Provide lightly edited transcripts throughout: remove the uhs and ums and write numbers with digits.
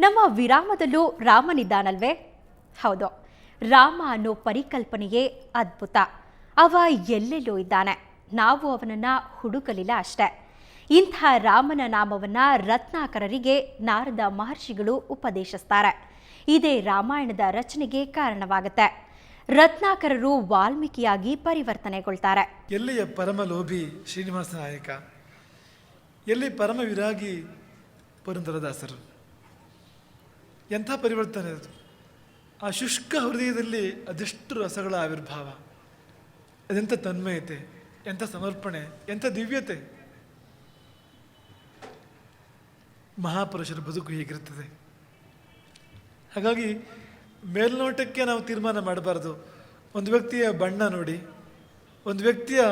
ನಮ್ಮ ವಿರಾಮದಲ್ಲೂ ರಾಮನಿದ್ದಾನಲ್ವೇ? ಹೌದು, ರಾಮ ಅನ್ನೋ ಪರಿಕಲ್ಪನೆಯೇ ಅದ್ಭುತ. ಅವ ಎಲ್ಲೆಲ್ಲೋ ಇದ್ದಾನೆ, ನಾವು ಅವನನ್ನು ಹುಡುಕಲಿಲ್ಲ ಅಷ್ಟೆ. ಇಂಥ ರಾಮನ ನಾಮವನ್ನು ರತ್ನಾಕರರಿಗೆ ನಾರದ ಮಹರ್ಷಿಗಳು ಉಪದೇಶಿಸ್ತಾರೆ. ಇದೇ ರಾಮಾಯಣದ ರಚನೆಗೆ ಕಾರಣವಾಗುತ್ತೆ. ರತ್ನಾಕರರು ವಾಲ್ಮೀಕಿಯಾಗಿ ಪರಿವರ್ತನೆಗೊಳ್ತಾರೆ. ಎಲ್ಲಿಯ ಪರಮಲೋಭಿ ಶ್ರೀನಿವಾಸ ನಾಯಕ, ಎಲ್ಲಿ ಪರಮ ವಿರಾಗಿ ಪುರಂದರದಾಸರು. ಎಂಥ ಪರಿವರ್ತನೆ ಅದು! ಆ ಶುಷ್ಕ ಹೃದಯದಲ್ಲಿ ಅದೆಷ್ಟು ರಸಗಳ ಆವಿರ್ಭಾವ, ಅದೆಂಥ ತನ್ಮಯತೆ, ಎಂಥ ಸಮರ್ಪಣೆ, ಎಂಥ ದಿವ್ಯತೆ! ಮಹಾಪುರುಷರ ಬದುಕು ಹೇಗಿರುತ್ತದೆ. ಹಾಗಾಗಿ ಮೇಲ್ನೋಟಕ್ಕೆ ನಾವು ತೀರ್ಮಾನ ಮಾಡಬಾರ್ದು. ಒಂದು ವ್ಯಕ್ತಿಯ ಬಣ್ಣ ನೋಡಿ, ಒಂದು ವ್ಯಕ್ತಿಯ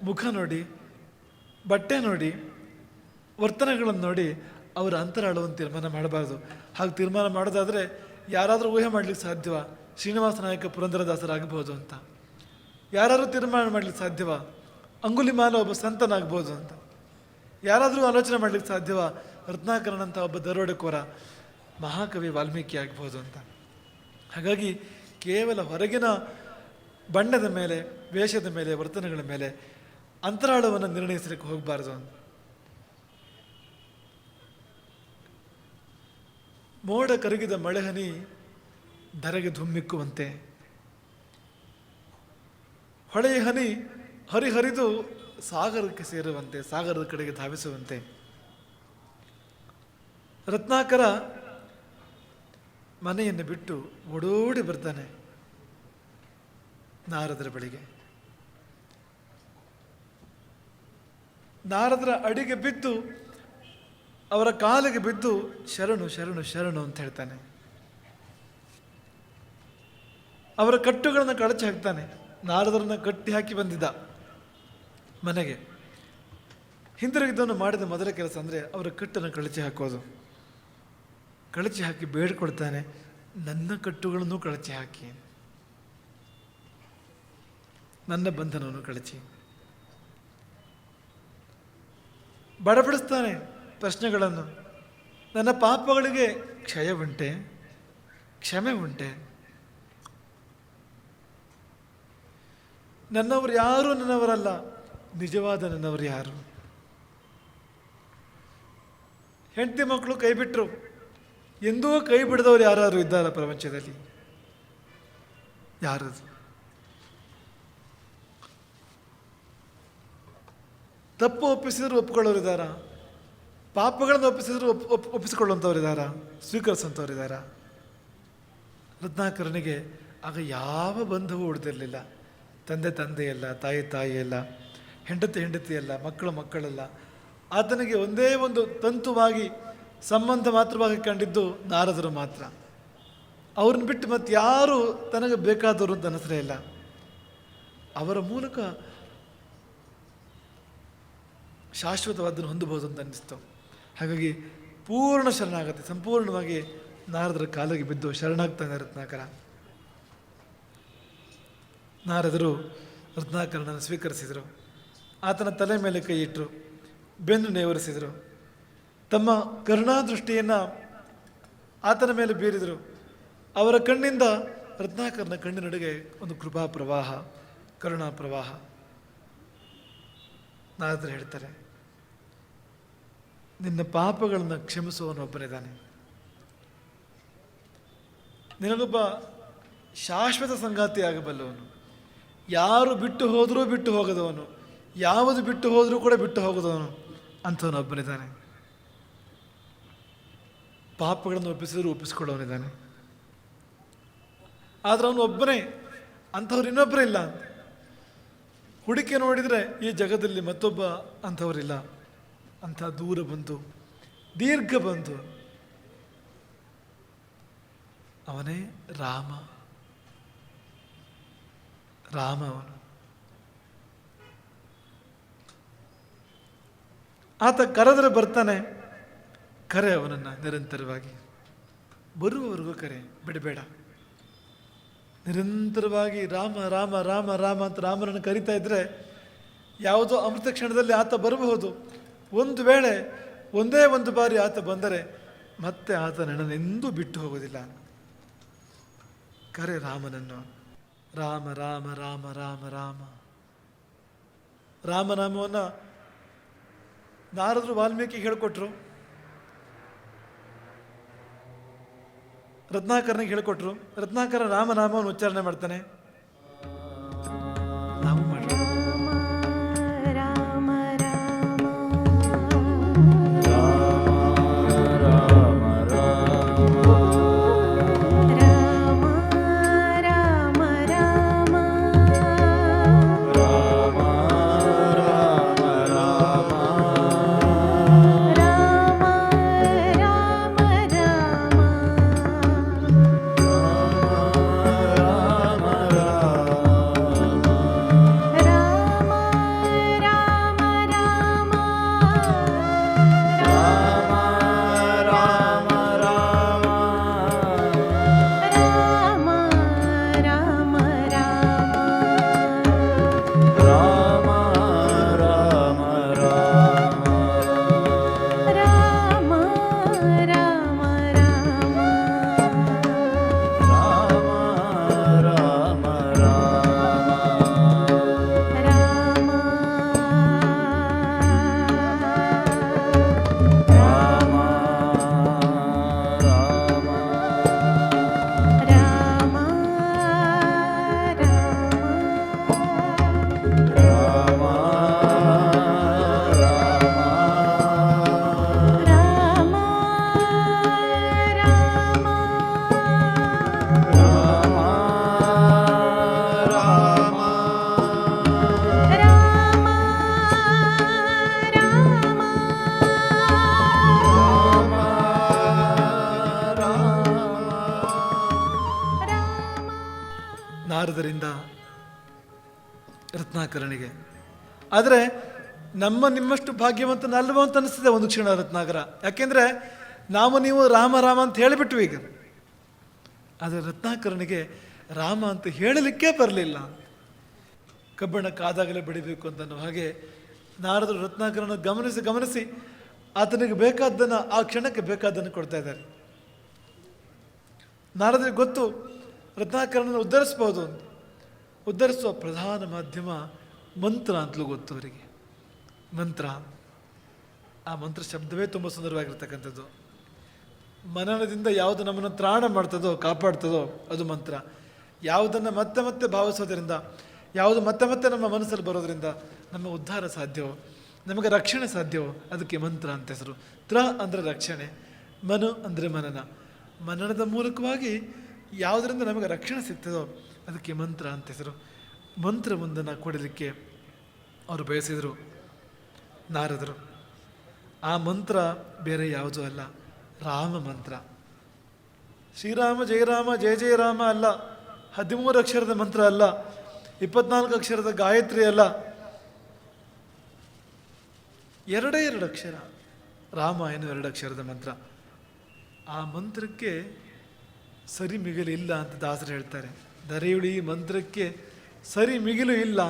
ಮುಖ ನೋಡಿ, ಬಟ್ಟೆ ನೋಡಿ, ವರ್ತನೆಗಳನ್ನು ನೋಡಿ ಅವರ ಅಂತರಾಳವನ್ನು ತೀರ್ಮಾನ ಮಾಡಬಾರ್ದು. ಹಾಗೆ ತೀರ್ಮಾನ ಮಾಡೋದಾದರೆ ಯಾರಾದರೂ ಊಹೆ ಮಾಡಲಿಕ್ಕೆ ಸಾಧ್ಯವಾ ಶ್ರೀನಿವಾಸ ನಾಯಕ ಪುರಂದರದಾಸರಾಗಬಹುದು ಅಂತ? ಯಾರಾದರೂ ತೀರ್ಮಾನ ಮಾಡಲಿಕ್ಕೆ ಸಾಧ್ಯವಾ ಅಂಗುಲಿಮಾಲ ಒಬ್ಬ ಸಂತನಾಗ್ಬೋದು ಅಂತ? ಯಾರಾದರೂ ಆಲೋಚನೆ ಮಾಡಲಿಕ್ಕೆ ಸಾಧ್ಯವಾ ರತ್ನಾಕರನಂಥ ಒಬ್ಬ ದರೋಡೆಕೋರ ಮಹಾಕವಿ ವಾಲ್ಮೀಕಿ ಆಗ್ಬೋದು ಅಂತ? ಹಾಗಾಗಿ ಕೇವಲ ಹೊರಗಿನ ಬಣ್ಣದ ಮೇಲೆ, ವೇಷದ ಮೇಲೆ, ವರ್ತನೆಗಳ ಮೇಲೆ ಅಂತರಾಳವನ್ನು ನಿರ್ಣಯಿಸಲಿಕ್ಕೆ ಹೋಗಬಾರ್ದು ಅಂತ. ಮೋಡ ಕರಗಿದ ಮಳೆಹನಿ ಧರೆಗೆ ಧುಮ್ಮಿಕ್ಕುವಂತೆ, ಹೊಳೆಯ ಹನಿ ಹರಿಹರಿದು ಸಾಗರಕ್ಕೆ ಸೇರುವಂತೆ, ಸಾಗರದ ಕಡೆಗೆ ಧಾವಿಸುವಂತೆ ರತ್ನಾಕರ ಮನೆಯನ್ನು ಬಿಟ್ಟು ಓಡೋಡಿ ಬರ್ತಾನೆ ನಾರದರ ಬಳಿಗೆ. ನಾರದರ ಅಡಿಗೆ ಬಿದ್ದು, ಅವರ ಕಾಲಿಗೆ ಬಿದ್ದು ಶರಣು ಶರಣು ಶರಣು ಅಂತ ಹೇಳ್ತಾನೆ. ಅವರ ಕಟ್ಟುಗಳನ್ನು ಕಳಚಿ ಹಾಕ್ತಾನೆ. ನಾರದರನ್ನ ಕಟ್ಟಿ ಹಾಕಿ ಬಂದಿದ್ದ ಮನೆಗೆ. ಹಿಂದಿರುಗಿದ್ದವನು ಮಾಡಿದ ಮೊದಲ ಕೆಲಸ ಅಂದರೆ ಅವರ ಕಟ್ಟನ್ನು ಕಳಚಿ ಹಾಕೋದು. ಕಳಚಿ ಹಾಕಿ ಬೇಡ್ಕೊಳ್ತಾನೆ, ನನ್ನ ಕಟ್ಟುಗಳನ್ನು ಕಳಚಿ ಹಾಕಿ, ನನ್ನ ಬಂಧನವನ್ನು ಕಳಚಿ. ಬಡಬಡಿಸ್ತಾನೆ ಪ್ರಶ್ನೆಗಳನ್ನು. ನನ್ನ ಪಾಪಗಳಿಗೆ ಕ್ಷಯ ಉಂಟೆ, ಕ್ಷಮೆ ಉಂಟೆ? ನನ್ನವರು ಯಾರೂ ನನ್ನವರಲ್ಲ, ನಿಜವಾದ ನನ್ನವರು ಯಾರು? ಹೆಂಡತಿ ಮಕ್ಕಳು ಕೈ ಬಿಟ್ಟರು, ಎಂದೂ ಕೈ ಬಿಡದವ್ರು ಯಾರು ಇದ್ದಾರ ಪ್ರಪಂಚದಲ್ಲಿ? ಯಾರದು? ತಪ್ಪು ಒಪ್ಪಿಸಿದ್ರು ಒಪ್ಕೊಳ್ಳೋರು ಇದ್ದಾರ? ಪಾಪಗಳನ್ನು ಒಪ್ಪಿಸಿದ್ರು ಒಪ್ಪಿಸಿಕೊಳ್ಳುವಂಥವ್ರು ಇದ್ದಾರ? ಸ್ವೀಕರಿಸುವಂಥವ್ರು ಇದ್ದಾರ? ರತ್ನಾಕರನಿಗೆ ಆಗ ಯಾವ ಬಂಧವೂ ಉಳಿದಿರಲಿಲ್ಲ. ತಂದೆಯಲ್ಲ, ತಾಯಿಯಲ್ಲ, ಹೆಂಡತಿಯಲ್ಲ, ಮಕ್ಕಳಲ್ಲ. ಆತನಿಗೆ ಒಂದೇ ಒಂದು ತಂತುವಾಗಿ ಸಂಬಂಧ ಮಾತ್ರವಾಗಿ ಕಂಡಿದ್ದು ನಾರದರು ಮಾತ್ರ. ಅವ್ರನ್ನ ಬಿಟ್ಟು ಮತ್ತೆ ಯಾರು ತನಗೆ ಬೇಕಾದವರು ಅಂತ ಅನಿಸಲೇ ಇಲ್ಲ. ಅವರ ಮೂಲಕ ಶಾಶ್ವತವಾದನ್ನು ಹೊಂದಬಹುದು ಅಂತ ಅನ್ನಿಸ್ತು. ಹಾಗಾಗಿ ಪೂರ್ಣ ಶರಣಾಗತಿ, ಸಂಪೂರ್ಣವಾಗಿ ನಾರದರ ಕಾಲಿಗೆ ಬಿದ್ದು ಶರಣಾಗ್ತಾನೆ ರತ್ನಾಕರ. ನಾರದರು ರತ್ನಾಕರನನ್ನು ಸ್ವೀಕರಿಸಿದರು. ಆತನ ತಲೆ ಮೇಲೆ ಕೈ ಇಟ್ಟರು, ಬೆನ್ನು ನೇವರಿಸಿದರು. ತಮ್ಮ ಕರುಣಾದೃಷ್ಟಿಯನ್ನು ಆತನ ಮೇಲೆ ಬೀರಿದರು. ಅವರ ಕಣ್ಣಿಂದ ರತ್ನಾಕರನ ಕಣ್ಣಿನಡೆಗೆ ಒಂದು ಕೃಪಾ ಪ್ರವಾಹ, ಕರುಣಾ ಪ್ರವಾಹ. ನಾರದರು ಹೇಳ್ತಾರೆ, ನಿನ್ನ ಪಾಪಗಳನ್ನು ಕ್ಷಮಿಸುವವನೊಬ್ಬನಿದ್ದಾನೆ. ನಿನಗೊಬ್ಬ ಶಾಶ್ವತ ಸಂಗಾತಿ ಆಗಬಲ್ಲವನು, ಯಾರು ಬಿಟ್ಟು ಹೋದರೂ ಬಿಟ್ಟು ಹೋಗದವನು, ಯಾವುದು ಬಿಟ್ಟು ಹೋದರೂ ಕೂಡ ಬಿಟ್ಟು ಹೋಗದವನು ಅಂಥವನೊಬ್ಬನಿದ್ದಾನೆ. ಪಾಪಗಳನ್ನು ಒಪ್ಪಿಸಿದರೂ ಒಪ್ಪಿಸಿಕೊಳ್ಳವನಿದ್ದಾನೆ. ಆದರೆ ಅವನು ಒಬ್ಬನೇ, ಅಂಥವ್ರು ಇನ್ನೊಬ್ಬರೇ ಇಲ್ಲ. ಹುಡುಕಿ ನೋಡಿದರೆ ಈ ಜಗದಲ್ಲಿ ಮತ್ತೊಬ್ಬ ಅಂಥವರಿಲ್ಲ. ಅಂಥ ದೂರ ಬಂತು, ದೀರ್ಘ ಬಂತು. ಅವನೇ ರಾಮ. ಅವನು. ಆತ ಕರೆದರೆ ಬರ್ತಾನೆ. ಕರೆ ಅವನನ್ನು ನಿರಂತರವಾಗಿ, ಬರುವವರೆಗೂ ಕರೆ, ಬಿಡಬೇಡ. ನಿರಂತರವಾಗಿ ರಾಮ ರಾಮ ರಾಮ ರಾಮ ಅಂತ ರಾಮನನ್ನು ಕರಿತಾ ಇದ್ದರೆ ಯಾವುದೋ ಅಮೃತ ಕ್ಷಣದಲ್ಲಿ ಆತ ಬರಬಹುದು. ಒಂದು ವೇಳೆ ಒಂದೇ ಒಂದು ಬಾರಿ ಆತ ಬಂದರೆ ಮತ್ತೆ ಆತ ನನ್ನನ್ನೆಂದೂ ಬಿಟ್ಟು ಹೋಗೋದಿಲ್ಲ. ಕರೆ ರಾಮನನ್ನು. ರಾಮ ರಾಮ ರಾಮ ರಾಮ ರಾಮ ರಾಮನಾಮವನ್ನು ನಾರದರು ವಾಲ್ಮೀಕಿ ಹೇಳಿಕೊಟ್ರು, ರತ್ನಾಕರನಿಗೆ ಹೇಳಿಕೊಟ್ರು. ರತ್ನಾಕರ ರಾಮನಾಮವನ್ನು ಉಚ್ಚಾರಣೆ ಮಾಡ್ತಾನೆ. ನಾವು ಮಾಡೋಣ. ನಾರದರಿಂದ ರತ್ನಾಕರನಿಗೆ. ಆದರೆ ನಮ್ಮ ನಿಮ್ಮಷ್ಟು ಭಾಗ್ಯವಂತನ ಅಲ್ವ ಅಂತ ಅನಿಸ್ತದೆ ಒಂದು ಕ್ಷಣ ರತ್ನಾಕರ. ಯಾಕೆಂದರೆ ನಾವು ನೀವು ರಾಮ ರಾಮ ಅಂತ ಹೇಳಿಬಿಟ್ವಿ ಈಗ. ಆದರೆ ರತ್ನಾಕರನಿಗೆ ರಾಮ ಅಂತ ಹೇಳಲಿಕ್ಕೆ ಬರಲಿಲ್ಲ. ಕಬ್ಬಣ ಕಾದಾಗಲೇ ಬೆಳಿಬೇಕು ಅಂತನೋ ಹಾಗೆ ನಾರದರು ರತ್ನಾಕರನ ಗಮನಿಸಿ ಗಮನಿಸಿ ಆತನಿಗೆ ಬೇಕಾದ್ದನ್ನು, ಆ ಕ್ಷಣಕ್ಕೆ ಬೇಕಾದ್ದನ್ನು ಕೊಡ್ತಾ ಇದ್ದಾರೆ. ನಾರದರಿಗೆ ಗೊತ್ತು ರತ್ನಾಕರನನ್ನು ಉದ್ಧರಿಸ್ಬೋದು ಅಂತ. ಉದ್ಧರಿಸುವ ಪ್ರಧಾನ ಮಾಧ್ಯಮ ಮಂತ್ರ ಅಂತಲೂ ಗೊತ್ತು ಅವರಿಗೆ. ಮಂತ್ರ, ಆ ಮಂತ್ರ ಶಬ್ದವೇ ತುಂಬ ಸುಂದರವಾಗಿರ್ತಕ್ಕಂಥದ್ದು. ಮನನದಿಂದ ಯಾವುದು ನಮ್ಮನ್ನು ತ್ರಾಣ ಮಾಡ್ತದೋ, ಕಾಪಾಡ್ತದೋ ಅದು ಮಂತ್ರ. ಯಾವುದನ್ನು ಮತ್ತೆ ಮತ್ತೆ ಭಾವಿಸೋದ್ರಿಂದ, ಯಾವುದು ಮತ್ತೆ ಮತ್ತೆ ನಮ್ಮ ಮನಸ್ಸಲ್ಲಿ ಬರೋದ್ರಿಂದ ನಮ್ಮ ಉದ್ಧಾರ ಸಾಧ್ಯವೋ, ನಮಗೆ ರಕ್ಷಣೆ ಸಾಧ್ಯವೋ ಅದಕ್ಕೆ ಮಂತ್ರ ಅಂತ ಹೆಸರು. ತ್ರ ಅಂದರೆ ರಕ್ಷಣೆ, ಮನು ಅಂದರೆ ಮನನ. ಮನನದ ಮೂಲಕವಾಗಿ ಯಾವುದರಿಂದ ನಮಗೆ ರಕ್ಷಣೆ ಸಿಗ್ತದೋ ಅದಕ್ಕೆ ಮಂತ್ರ ಅಂತ ಹೆಸರು. ಮಂತ್ರವೊಂದನ್ನು ಕೊಡಲಿಕ್ಕೆ ಅವರು ಬಯಸಿದರು ನಾರದರು. ಆ ಮಂತ್ರ ಬೇರೆ ಯಾವುದೂ ಅಲ್ಲ, ರಾಮ ಮಂತ್ರ. ಶ್ರೀರಾಮ ಜಯರಾಮ ಜಯ ಜಯ ರಾಮ ಅಲ್ಲ, 13 ಅಕ್ಷರದ ಮಂತ್ರ ಅಲ್ಲ, 24 ಅಕ್ಷರದ ಗಾಯತ್ರಿ ಅಲ್ಲ, 2 ಅಕ್ಷರ ರಾಮಾಯಣ, 2 ಅಕ್ಷರದ ಮಂತ್ರ. ಆ ಮಂತ್ರಕ್ಕೆ ಸರಿ ಮಿಗಿಲು ಇಲ್ಲ ಅಂತ ದಾಸರು ಹೇಳ್ತಾರೆ. ದರೆಯುಳಿ ಮಂತ್ರಕ್ಕೆ ಸರಿ ಮಿಗಿಲು ಇಲ್ಲ.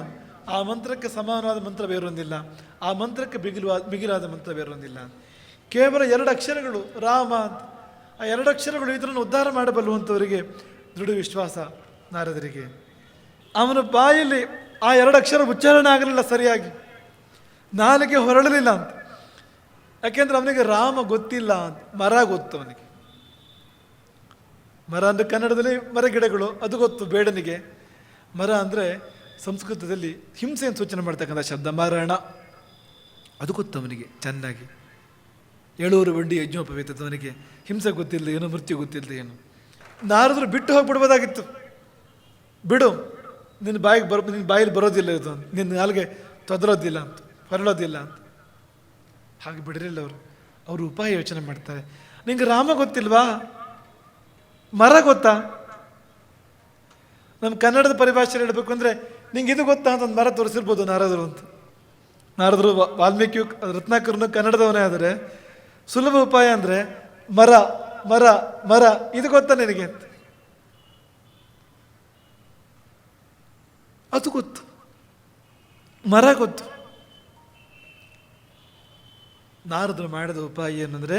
ಆ ಮಂತ್ರಕ್ಕೆ ಸಮಾನವಾದ ಮಂತ್ರ ಬೇರೊಂದಿಲ್ಲ, ಆ ಮಂತ್ರಕ್ಕೆ ಮಿಗಿಲಾದ ಮಂತ್ರ ಬೇರೊಂದಿಲ್ಲ. ಕೇವಲ 2 ಅಕ್ಷರಗಳು ರಾಮ ಅಂತ. ಆ 2 ಅಕ್ಷರಗಳು ಇದನ್ನು ಉದ್ಧಾರ ಮಾಡಬಲ್ಲುವಂಥವರಿಗೆ ದೃಢ ವಿಶ್ವಾಸ ನಾರದರಿಗೆ. ಅವನ ಬಾಯಲ್ಲಿ ಆ 2 ಅಕ್ಷರ ಉಚ್ಚಾರಣೆ ಆಗಲಿಲ್ಲ ಸರಿಯಾಗಿ, ನಾಲಿಗೆ ಹೊರಳಲಿಲ್ಲ ಅಂತ. ಯಾಕೆಂದ್ರೆ ಅವನಿಗೆ ರಾಮ ಗೊತ್ತಿಲ್ಲ ಅಂತ. ಮರ ಗೊತ್ತು ಅವನಿಗೆ. ಮರ ಅಂದರೆ ಕನ್ನಡದಲ್ಲಿ ಮರಗಿಡಗಳು, ಅದು ಗೊತ್ತು ಬೇಡನಿಗೆ. ಮರ ಅಂದರೆ ಸಂಸ್ಕೃತದಲ್ಲಿ ಹಿಂಸೆಯನ್ನು ಸೂಚನೆ ಮಾಡ್ತಕ್ಕಂಥ ಶಬ್ದ, ಮರಣ, ಅದು ಗೊತ್ತು ಅವನಿಗೆ ಚೆನ್ನಾಗಿ. 7 ಬಂಡಿ ಯಜ್ಞೋಪವೇತದವನಿಗೆ ಹಿಂಸೆ ಗೊತ್ತಿಲ್ಲದೆ ಏನು, ಮೃತ್ಯು ಗೊತ್ತಿಲ್ಲದೆ ಏನು. ನಾರದರು ಬಿಟ್ಟು ಹೋಗ್ಬಿಡ್ಬೋದಾಗಿತ್ತು. ಬಿಡು, ನಿನ್ನ ಬಾಯಲ್ಲಿ ಬರೋದಿಲ್ಲ ಇದು, ನಿನ್ನ ನಾಲ್ಗೆ ತೊದರೋದಿಲ್ಲ ಅಂತ, ಹೊರಳೋದಿಲ್ಲ ಅಂತ. ಹಾಗೆ ಬಿಡಲಿಲ್ಲ ಅವರು ಉಪಾಯ ಯೋಚನೆ ಮಾಡ್ತಾರೆ. ನಿಂಗೆ ರಾಮ ಗೊತ್ತಿಲ್ವಾ, ಮರ ಗೊತ್ತಾ? ನಮ್ಮ ಕನ್ನಡದ ಪರಿಭಾಷೆ ಹೇಳಬೇಕು ಅಂದರೆ ನಿಂಗೆ ಇದು ಗೊತ್ತಾ ಅಂತ ಒಂದು ಮರ ತೋರಿಸಿರ್ಬೋದು ನಾರದರು ಅಂತ. ನಾರದರು ವಾಲ್ಮೀಕಿಯು ರತ್ನಾಕರನು ಕನ್ನಡದವನೇ. ಆದರೆ ಸುಲಭ ಉಪಾಯ ಅಂದರೆ ಮರ ಮರ ಮರ, ಇದು ಗೊತ್ತಾ ನಿನಗೆ ಅಂತ. ಅದು ಗೊತ್ತು, ಮರ ಗೊತ್ತು. ನಾರದರು ಮಾಡಿದ ಉಪಾಯ ಏನಂದರೆ